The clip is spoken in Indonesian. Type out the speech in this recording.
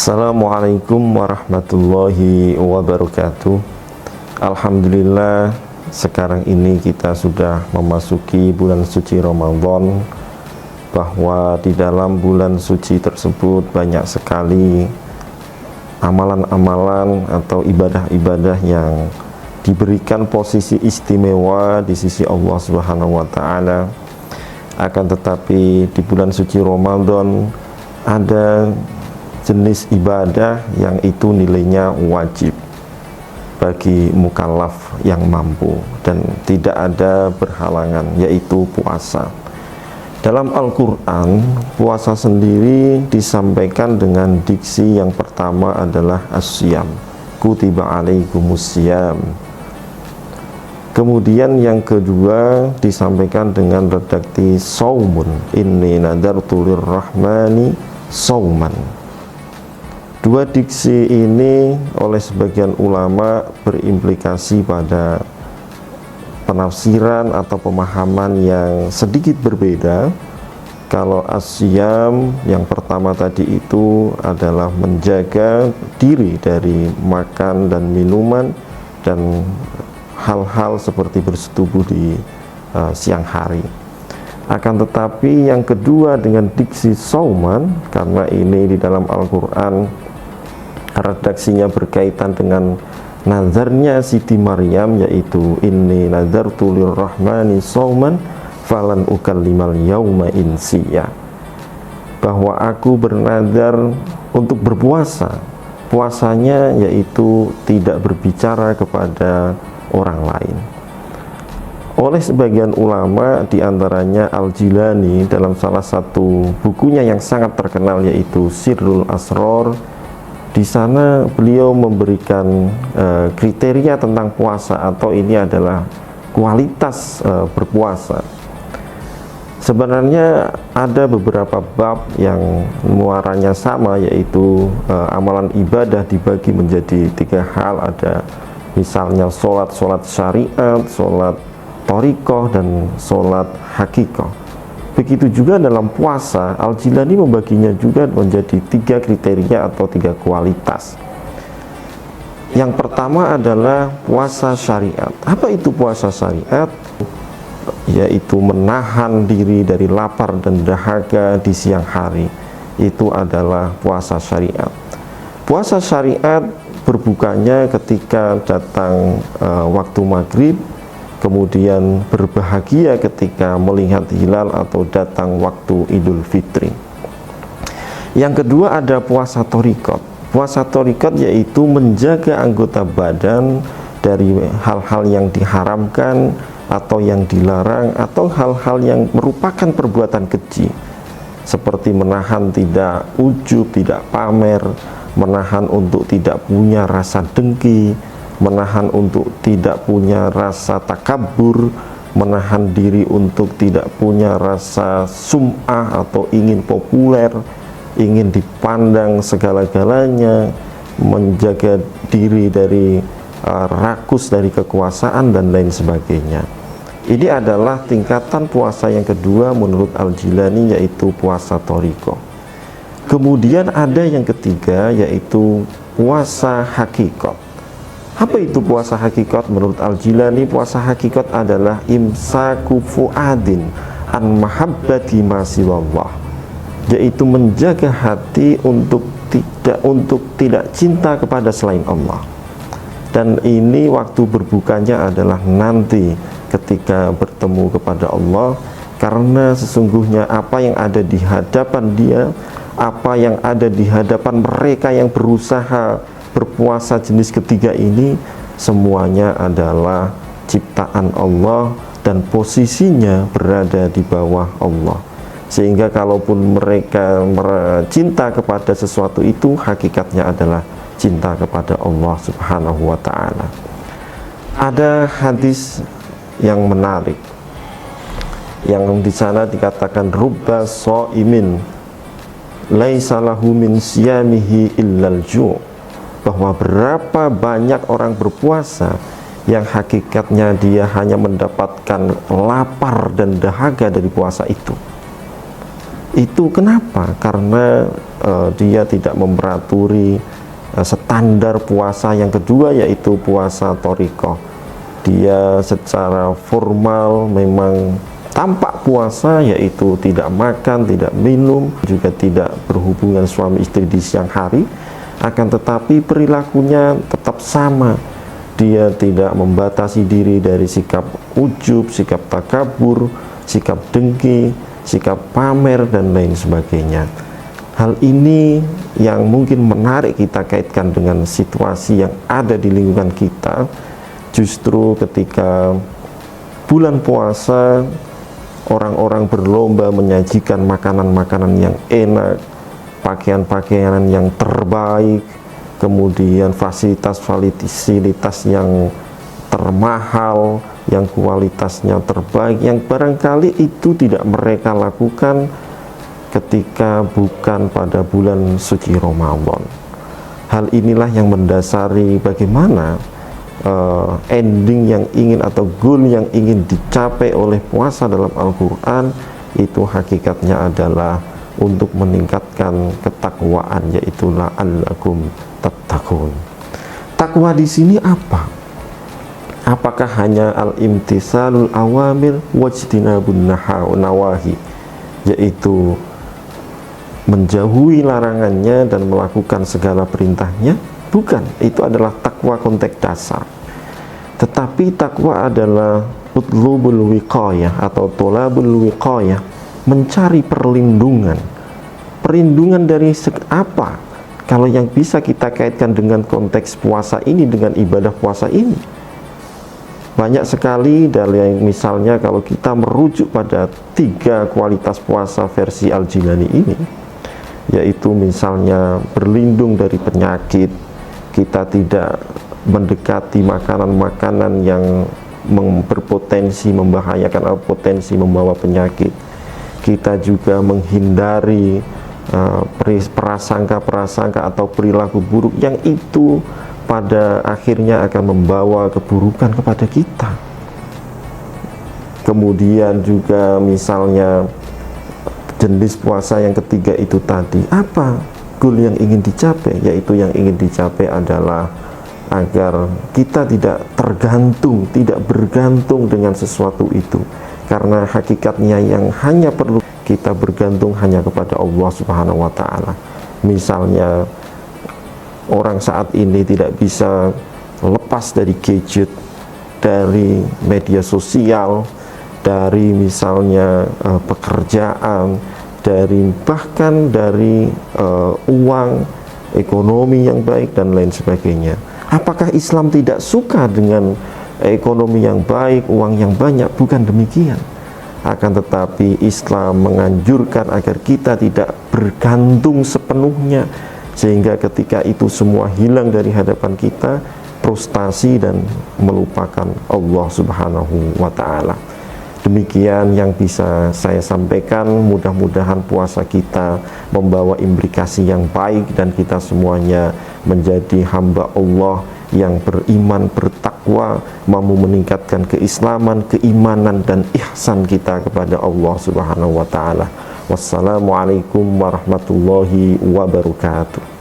Assalamualaikum warahmatullahi wabarakatuh. Alhamdulillah, sekarang ini kita sudah memasuki bulan suci Ramadan, bahwa di dalam bulan suci tersebut banyak sekali amalan-amalan atau ibadah-ibadah yang diberikan posisi istimewa di sisi Allah Subhanahu wa taala. Akan tetapi di bulan suci Ramadan ada jenis ibadah yang itu nilainya wajib bagi mukallaf yang mampu dan tidak ada berhalangan, yaitu puasa. Dalam Al-Quran, puasa sendiri disampaikan dengan diksi yang pertama adalah as-siyam, kutiba alaikumus-siyam. Kemudian yang kedua disampaikan dengan redaksi saumun, inni nadartu lirrahmani sauman. Dua diksi ini oleh sebagian ulama berimplikasi pada penafsiran atau pemahaman yang sedikit berbeda. Kalau as-siyam yang pertama tadi itu adalah menjaga diri dari makan dan minuman dan hal-hal seperti bersetubuh di siang hari. Akan tetapi yang kedua dengan diksi sauman, karena ini di dalam Al-Quran redaksinya berkaitan dengan nazarnya Siti Maryam, yaitu inni nazartu lirrahmani sauman falan ukallimal yauma insiya, bahwa aku bernazar untuk berpuasa, puasanya yaitu tidak berbicara kepada orang lain. Oleh sebagian ulama, diantaranya Al-Jilani dalam salah satu bukunya yang sangat terkenal yaitu Sirrul Asror, di sana beliau memberikan kriteria tentang puasa, atau ini adalah kualitas berpuasa. Sebenarnya ada beberapa bab yang muaranya sama, yaitu amalan ibadah dibagi menjadi tiga hal. Ada misalnya sholat syariat, sholat thariqah, dan sholat hakikoh. Begitu juga dalam puasa, Al-Jilani membaginya juga menjadi tiga kriteria atau tiga kualitas. Yang pertama adalah puasa syariat. Apa itu puasa syariat? Yaitu menahan diri dari lapar dan dahaga di siang hari. Itu adalah puasa syariat. Puasa syariat berbukanya ketika datang waktu maghrib, kemudian berbahagia ketika melihat hilal atau datang waktu Idul Fitri. Yang kedua ada puasa thariqat. Puasa thariqat yaitu menjaga anggota badan dari hal-hal yang diharamkan atau yang dilarang, atau hal-hal yang merupakan perbuatan keji, seperti menahan tidak ujub, tidak pamer, menahan untuk tidak punya rasa dengki, menahan untuk tidak punya rasa takabur, menahan diri untuk tidak punya rasa sum'ah atau ingin populer, ingin dipandang segala-galanya, menjaga diri dari rakus dari kekuasaan dan lain sebagainya. Ini adalah tingkatan puasa yang kedua menurut Al-Jilani, yaitu puasa thariqah. Kemudian ada yang ketiga, yaitu puasa hakikat. Apa itu puasa hakikat? Menurut Al-Jilani, puasa hakikat adalah imsaku fuadin an mahabbati ma siwallah, yaitu menjaga hati untuk tidak cinta kepada selain Allah. Dan ini waktu berbukanya adalah nanti ketika bertemu kepada Allah, karena sesungguhnya apa yang ada di hadapan dia, apa yang ada di hadapan mereka yang berusaha berpuasa jenis ketiga ini, semuanya adalah ciptaan Allah dan posisinya berada di bawah Allah. Sehingga kalaupun mereka cinta kepada sesuatu itu, hakikatnya adalah cinta kepada Allah Subhanahu wa ta'ala. Ada hadis yang menarik yang di sana dikatakan rubba shaimin laisa lahu min siyamihi illal ju', bahwa berapa banyak orang berpuasa yang hakikatnya dia hanya mendapatkan lapar dan dahaga dari puasa itu. Itu kenapa? Karena dia tidak memperaturi standar puasa yang kedua, yaitu puasa thariqah. Dia secara formal memang tampak puasa, yaitu tidak makan, tidak minum, juga tidak berhubungan suami istri di siang hari, akan tetapi perilakunya tetap sama. Dia tidak membatasi diri dari sikap ujub, sikap takabur, sikap dengki, sikap pamer, dan lain sebagainya. Hal ini yang mungkin menarik kita kaitkan dengan situasi yang ada di lingkungan kita. Justru ketika bulan puasa, orang-orang berlomba menyajikan makanan-makanan yang enak, pakaian-pakaian yang terbaik, kemudian fasilitas-fasilitas yang termahal, yang kualitasnya terbaik, yang barangkali itu tidak mereka lakukan ketika bukan pada bulan suci Ramadan. Hal inilah yang mendasari bagaimana ending yang ingin atau goal yang ingin dicapai oleh puasa dalam Al-Quran itu hakikatnya adalah untuk meningkatkan ketakwaan, yaitu la'allakum tattaqun. Takwa di sini apa? Apakah hanya al-imtisalul awamir wajtinabun nawahi, yaitu menjauhi larangannya dan melakukan segala perintahnya? Bukan, itu adalah takwa konteks dasar. Tetapi takwa adalah utlubul wiqayah atau tolabul wiqayah, mencari perlindungan. Perlindungan dari apa? Kalau yang bisa kita kaitkan dengan konteks puasa ini, dengan ibadah puasa ini, banyak sekali dari misalnya kalau kita merujuk pada 3 kualitas puasa versi Al-Jilani ini, yaitu misalnya berlindung dari penyakit, kita tidak mendekati makanan-makanan yang berpotensi membahayakan atau potensi membawa penyakit. Kita juga menghindari prasangka-prasangka atau perilaku buruk yang itu pada akhirnya akan membawa keburukan kepada kita. Kemudian juga misalnya jenis puasa yang ketiga itu tadi, apa goal yang ingin dicapai? Yaitu yang ingin dicapai adalah agar kita tidak tergantung, tidak bergantung dengan sesuatu itu, karena hakikatnya yang hanya perlu kita bergantung hanya kepada Allah Subhanahu wa Ta'ala. Misalnya orang saat ini tidak bisa lepas dari gadget, dari media sosial, dari misalnya pekerjaan, dari bahkan dari uang, ekonomi yang baik dan lain sebagainya. Apakah Islam tidak suka dengan ekonomi yang baik, uang yang banyak? Bukan demikian. Akan tetapi Islam menganjurkan agar kita tidak bergantung sepenuhnya, sehingga ketika itu semua hilang dari hadapan kita, frustasi dan melupakan Allah Subhanahu wa Ta'ala. Demikian yang bisa saya sampaikan. Mudah-mudahan puasa kita membawa implikasi yang baik dan kita semuanya menjadi hamba Allah yang beriman, bertakwa, mampu meningkatkan keislaman, keimanan dan ihsan kita kepada Allah Subhanahu wa Ta'ala. Wassalamualaikum warahmatullahi wabarakatuh.